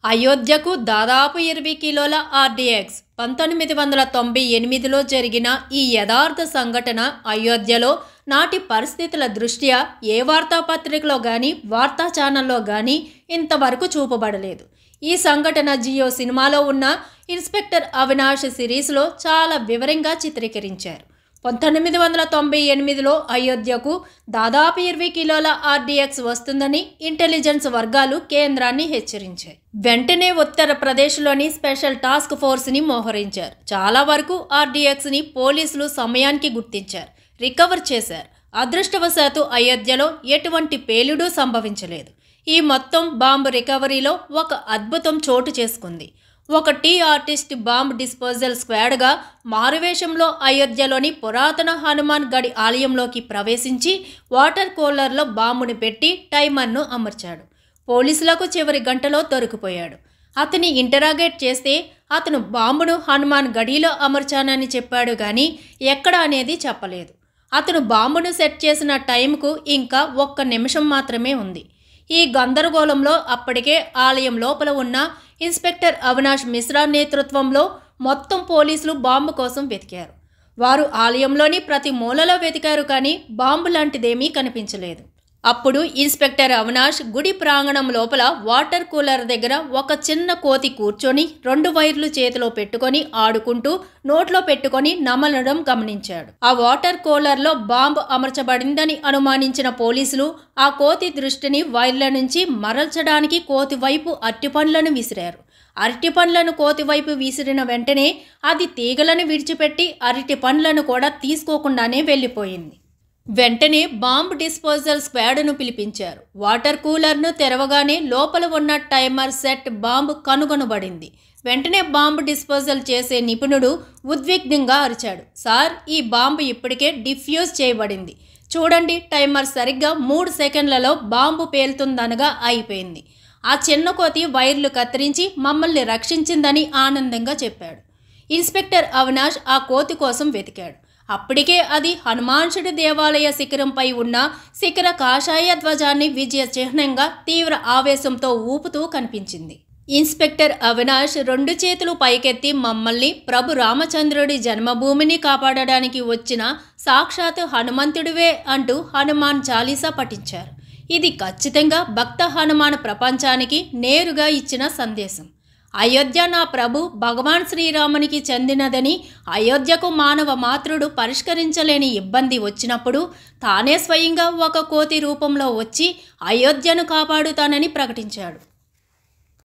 అయోధ్యకు దాదాపు 20 కిలోల ఆర్డీఎక్స్ 1998లో జరిగిన ఈ యథార్థ సంఘటన అయోధ్యలో నాటి పరిస్థితుల దృష్ట్యా ఏ వార్తాపత్రికలో కానీ వార్తా ఛానల్లో కానీ ఇంతవరకు చూపబడలేదు. ఈ సంఘటన జియో సినిమాలో ఉన్న ఇన్స్పెక్టర్ అవినాష్ సిరీస్లో చాలా వివరంగా చిత్రీకరించారు. 1998లో అయోధ్యకు దాదాపు 20 కిలోల ఆర్డీఎక్స్ వస్తుందని ఇంటెలిజెన్స్ వర్గాలు కేంద్రాన్ని హెచ్చరించాయి. వెంటనే ఉత్తరప్రదేశ్లోని స్పెషల్ టాస్క్ ఫోర్స్ని మోహరించారు. చాలా వరకు ఆర్డీఎక్స్ని పోలీసులు సమయానికి గుర్తించారు, రికవర్ చేశారు. అదృష్టవశాత్తు అయోధ్యలో ఎటువంటి పేలుడు సంభవించలేదు. ఈ మొత్తం బాంబు రికవరీలో ఒక అద్భుతం చోటు చేసుకుంది. ఒక టీ ఆర్టిస్ట్ బాంబ్ డిస్పోజల్ స్క్వాడ్గా మారువేషంలో అయోధ్యలోని పురాతన హనుమాన్ గడి ఆలయంలోకి ప్రవేశించి వాటర్ కూలర్లో బాంబుని పెట్టి టైమర్ను అమర్చాడు. పోలీసులకు చివరి గంటలో దొరికిపోయాడు. అతని ఇంటరాగేట్ చేస్తే అతను బాంబును హనుమాన్ గడిలో అమర్చానని చెప్పాడు కానీ ఎక్కడ అనేది చెప్పలేదు. అతను బాంబును సెట్ చేసిన టైంకు ఇంకా 1 నిమిషం మాత్రమే ఉంది. ఈ గందరగోళంలో అప్పటికే ఆలయం లోపల ఉన్న ఇన్స్పెక్టర్ అవినాష్ మిశ్రా నేతృత్వంలో మొత్తం పోలీసులు బాంబు కోసం వెతికారు. వారు ఆలయంలోని ప్రతి మూలలో వెతికారు కానీ బాంబు లాంటిదేమీ కనిపించలేదు. అప్పుడు ఇన్స్పెక్టర్ అవినాష్ గుడి ప్రాంగణం లోపల వాటర్ కూలర్ దగ్గర ఒక చిన్న కోతి కూర్చొని 2 వైర్లు చేతిలో పెట్టుకొని ఆడుకుంటూ నోట్లో పెట్టుకొని నమలడం గమనించాడు. ఆ వాటర్ కూలర్లో బాంబు అమర్చబడిందని అనుమానించిన పోలీసులు ఆ కోతి దృష్టిని వైర్ల నుంచి మరల్చడానికి కోతి వైపు అరటిపండ్లను విసిరారు. అరటిపండ్లను కోతి వైపు విసిరిన వెంటనే అది తీగలను విడిచిపెట్టి అరటి పండ్లను కూడా తీసుకోకుండానే వెళ్ళిపోయింది. వెంటనే బాంబ్ డిస్పోజల్ స్క్వాడ్ను పిలిపించారు. వాటర్ కూలర్ను తెరవగానే లోపల ఉన్న టైమర్ సెట్ బాంబు కనుగొనబడింది. వెంటనే బాంబు డిస్పోజల్ చేసే నిపుణుడు ఉద్విగ్నంగా అరిచాడు, సార్, ఈ బాంబు ఇప్పటికే డిఫ్యూజ్ చేయబడింది. చూడండి, టైమర్ సరిగ్గా 3 సెకండ్లలో బాంబు పేలుతుందనగా అయిపోయింది. ఆ చిన్న కోతి వైర్లు కత్తిరించి మమ్మల్ని రక్షించిందని ఆనందంగా చెప్పాడు. ఇన్స్పెక్టర్ అవినాష్ ఆ కోతి కోసం వెతికాడు. అప్పటికే అది హనుమాన్షుడి దేవాలయ శిఖరంపై ఉన్న శిఖర కాషాయ ధ్వజాన్ని విజయ చిహ్నంగా తీవ్ర ఆవేశంతో ఊపుతూ కనిపించింది. ఇన్స్పెక్టర్ అవినాష్ 2 చేతులు పైకెత్తి మమ్మల్ని ప్రభు రామచంద్రుడి జన్మభూమిని కాపాడడానికి వచ్చిన సాక్షాత్ హనుమంతుడివే అంటూ హనుమాన్ చాలీసా పఠించారు. ఇది ఖచ్చితంగా భక్త హనుమాన్ ప్రపంచానికి నేరుగా ఇచ్చిన సందేశం. అయోధ్య నా ప్రభు భగవాన్ శ్రీరామునికి చెందినదని, అయోధ్యకు మానవ మాతృడు పరిష్కరించలేని ఇబ్బంది వచ్చినప్పుడు తానే స్వయంగా ఒక కోతి రూపంలో వచ్చి అయోధ్యను కాపాడుతానని ప్రకటించాడు.